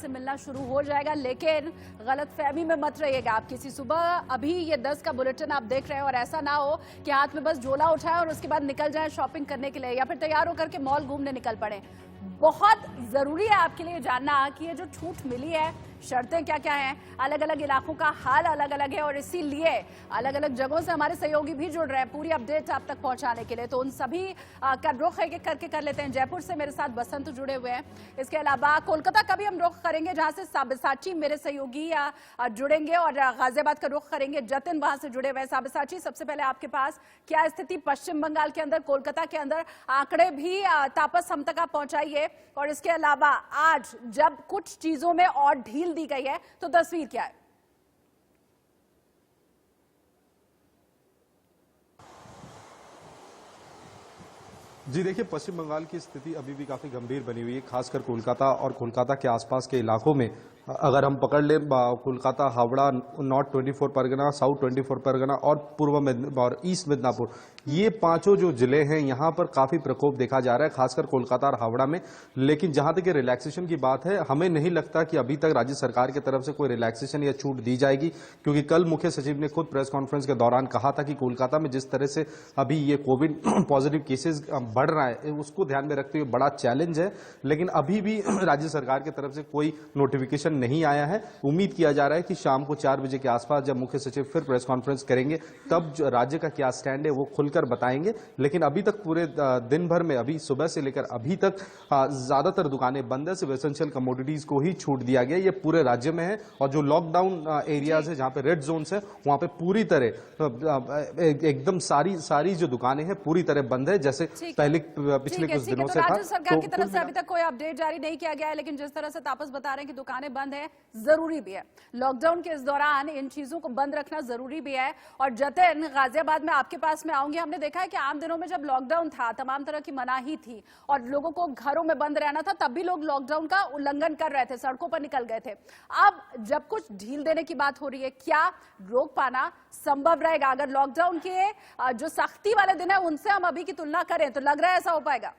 से मिलना शुरू हो जाएगा, लेकिन गलतफहमी में मत रहिएगा आप किसी। सुबह अभी ये 10 का बुलेटिन आप देख रहे हैं और ऐसा ना हो कि हाथ में बस झोला उठाए और उसके बाद निकल जाए शॉपिंग करने के लिए या फिर तैयार होकर के मॉल घूमने निकल पड़े। बहुत जरूरी है आपके लिए जानना कि ये जो छूट मिली है, शर्तें क्या क्या हैं, अलग अलग इलाकों का हाल अलग अलग है और इसीलिए अलग अलग जगहों से हमारे सहयोगी भी जुड़ रहे हैं पूरी अपडेट आप तक पहुंचाने के लिए। तो उन सभी का रुख एक एक करके कर लेते हैं। जयपुर से मेरे साथ बसंत जुड़े हुए हैं, इसके अलावा कोलकाता का भी हम रुख करेंगे जहां से साबिसाची मेरे सहयोगी जुड़ेंगे और गाजियाबाद का रुख करेंगे, जतिन वहां से जुड़े हुए हैं। साबिसाची, सबसे पहले आपके पास क्या स्थिति पश्चिम बंगाल के अंदर, कोलकाता के अंदर, आंकड़े भी तापस हम तक आप पहुंचाइए और इसके अलावा आज जब कुछ चीजों में और ढील दी गई है तो तस्वीर क्या है? जी देखिए, पश्चिम बंगाल की स्थिति अभी भी काफी गंभीर बनी हुई है, खासकर कोलकाता और कोलकाता के आसपास के इलाकों में। अगर हम पकड़ लें कोलकाता, हावड़ा, नॉर्थ 24 परगना, साउथ 24 परगना और पूर्व और ईस्ट मिदनापुर, ये पांचों जो जिले हैं यहाँ पर काफी प्रकोप देखा जा रहा है, खासकर कोलकाता और हावड़ा में। लेकिन जहां तक रिलैक्सेशन की बात है, हमें नहीं लगता कि अभी तक राज्य सरकार की तरफ से कोई रिलैक्सेशन या छूट दी जाएगी, क्योंकि कल मुख्य सचिव ने खुद प्रेस कॉन्फ्रेंस के दौरान कहा था कि कोलकाता में जिस तरह से अभी ये कोविड पॉजिटिव केसेस बढ़ रहा है, उसको ध्यान में रखते हुए बड़ा चैलेंज है। लेकिन अभी भी राज्य सरकार की तरफ से कोई नोटिफिकेशन नहीं आया है। उम्मीद किया जा रहा है कि शाम को 4 बजे के आसपास जब मुख्य सचिव फिर प्रेस कॉन्फ्रेंस करेंगे तब राज्य का क्या स्टैंड है वो खुलकर बताएंगे। लेकिन अभी तक पूरे दिन भर में, अभी सुबह से लेकर अभी तक ज्यादातर दुकानें बंद है, सिर्फ एसेंशियल कमोडिटीज को ही छूट दिया गया। ये पूरे राज्य में है और जो लॉकडाउन एरियाज है, जहां पे रेड जोन्स है, वहां पे पूरी तरह एकदम सारी जो दुकानें हैं पूरी तरह बंद है, जैसे पिछले कुछ दिनों से था। राज्य सरकार की तरफ से अभी तक कोई अपडेट जारी नहीं किया गया है, लेकिन जिस तरह से तापस बता रहे हैं कि दुकानें बंद है, जरूरी भी है। लॉकडाउन के इस दौरान इन चीजों को बंद रखना जरूरी भी है। और जतिन, गाजियाबाद में आपके पास में आऊंगी। हमने देखा है कि आम दिनों में जब लॉकडाउन था, तमाम तरह की मनाही थी और लोगों को घरों में बंद रहना था, तब भी लोग लॉकडाउन का उल्लंघन कर रहे थे, सड़कों पर निकल गए थे। अब जब कुछ ढील देने की बात हो रही है, क्या रोक पाना संभव रहेगा? अगर लॉकडाउन के जो सख्ती वाले दिन है उनसे हम अभी की तुलना करें तो लग रहा है ऐसा हो पाएगा?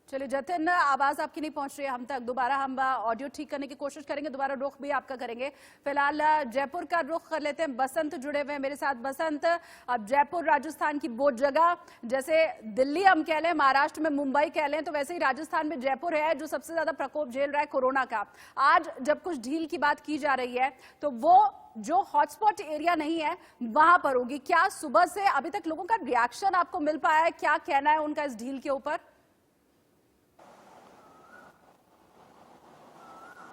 चलिए जतिन, आवाज आपकी नहीं पहुंच रही है हम तक, दोबारा हम ऑडियो ठीक करने की कोशिश करेंगे, दोबारा रुख भी आपका करेंगे। फिलहाल जयपुर का रुख कर लेते हैं। बसंत जुड़े हुए हैं मेरे साथ। बसंत, अब जयपुर राजस्थान की वो जगह, जैसे दिल्ली हम कह लें, महाराष्ट्र में मुंबई कह लें, तो वैसे ही राजस्थान में जयपुर है जो सबसे ज्यादा प्रकोप झेल रहा है कोरोना का। आज जब कुछ ढील की बात की जा रही है तो वो जो हॉटस्पॉट एरिया नहीं है वहां पर होगी। क्या सुबह से अभी तक लोगों का रिएक्शन आपको मिल पाया है? क्या कहना है उनका इस ढील के ऊपर?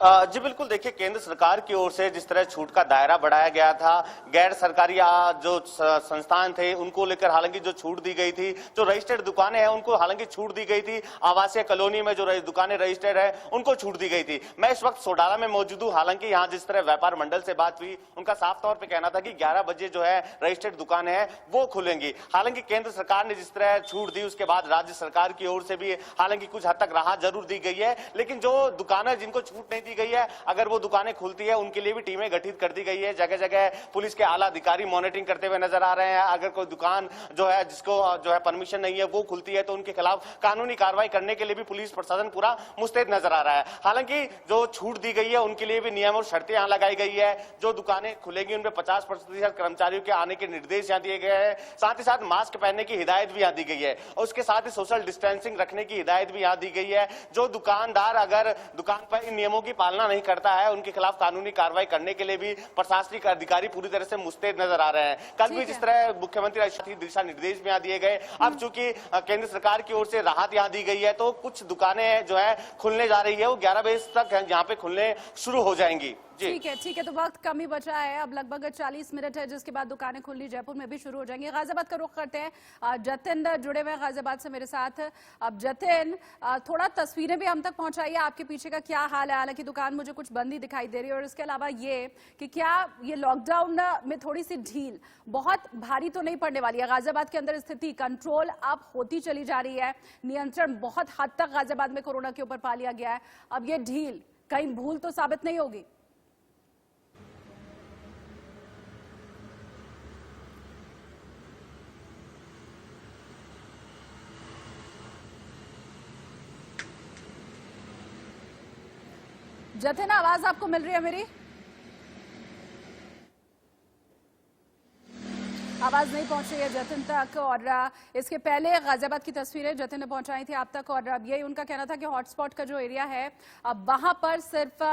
जी बिल्कुल, देखिए केंद्र सरकार की ओर से जिस तरह छूट का दायरा बढ़ाया गया था, गैर सरकारी जो संस्थान थे उनको लेकर हालांकि जो छूट दी गई थी, जो रजिस्टर्ड दुकानें हैं उनको हालांकि छूट दी गई थी, आवासीय कॉलोनी में जो दुकानें रजिस्टर्ड है उनको छूट दी गई थी। मैं इस वक्त सोडाला में मौजूद हूँ। हालांकि यहाँ जिस तरह व्यापार मंडल से बात हुई, उनका साफ तौर पर कहना था कि 11 बजे जो है रजिस्टर्ड दुकानें हैं वो खुलेंगी। हालांकि केंद्र सरकार ने जिस तरह छूट दी उसके बाद राज्य सरकार की ओर से भी हालांकि कुछ हद तक राहत जरूर दी गई है, लेकिन जो दुकानें जिनको छूट नहीं दी गई है, अगर वो दुकानें खुलती है उनके लिए भी टीमें गठित कर दी गई है। जगह जगह पुलिस के आला अधिकारी मॉनिटरिंग करते हुए नजर आ रहे हैं। अगर कोई दुकान जो है जिसको जो है परमिशन नहीं है वो खुलती है तो उनके खिलाफ कानूनी कार्रवाई करने के लिए भी पुलिस प्रशासन पूरा मुस्तैद नजर आ रहा है। हालांकि जो छूट दी गई है उनके लिए भी नियम और शर्तें यहां लगाई गई है। जो दुकानें खुलेंगी उनमें 50% कर्मचारियों के आने के निर्देश यहां दिए गए हैं। साथ ही साथ मास्क पहनने की हिदायत भी यहां दी गई है और उसके साथ ही सोशल डिस्टेंसिंग रखने की हिदायत भी यहां दी गई है। जो दुकानदार अगर दुकान पर इन नियमों की पालना नहीं करता है उनके खिलाफ कानूनी कार्रवाई करने के लिए भी प्रशासनिक अधिकारी पूरी तरह से मुस्तैद नजर आ रहे हैं। कल भी जिस तरह मुख्यमंत्री दिशा निर्देश में दिए गए, अब चूंकि केंद्र सरकार की ओर से राहत यहां दी गई है तो कुछ दुकानें जो है खुलने जा रही है, वो 11 बजे तक यहाँ पे खुलने शुरू हो जाएंगी। ठीक है, तो वक्त कम ही बचा है, अब लगभग 40 मिनट है जिसके बाद दुकानें खुलनी जयपुर में भी शुरू हो जाएंगी। गाजियाबाद का रुख करते हैं। जतिन जुड़े हुए हैं गाजियाबाद से मेरे साथ। अब जतिन, थोड़ा तस्वीरें भी हम तक पहुंचाइए, आपके पीछे का क्या हाल है? हालांकि दुकान मुझे कुछ बंद ही दिखाई दे रही है और इसके अलावा ये कि क्या ये लॉकडाउन में थोड़ी सी ढील बहुत भारी तो नहीं पड़ने वाली है? गाजियाबाद के अंदर स्थिति कंट्रोल अब होती चली जा रही है, नियंत्रण बहुत हद तक गाजियाबाद में कोरोना के ऊपर पा लिया गया है। अब ये ढील कहीं भूल तो साबित नहीं होगी? जतिन, आवाज आपको मिल रही है मेरी? आवाज नहीं पहुंच रही है जतिन तक। और इसके पहले गाजियाबाद की तस्वीरें जतिन ने पहुंचाई थी आप तक, और अब यही उनका कहना था कि हॉटस्पॉट का जो एरिया है अब वहां पर सिर्फ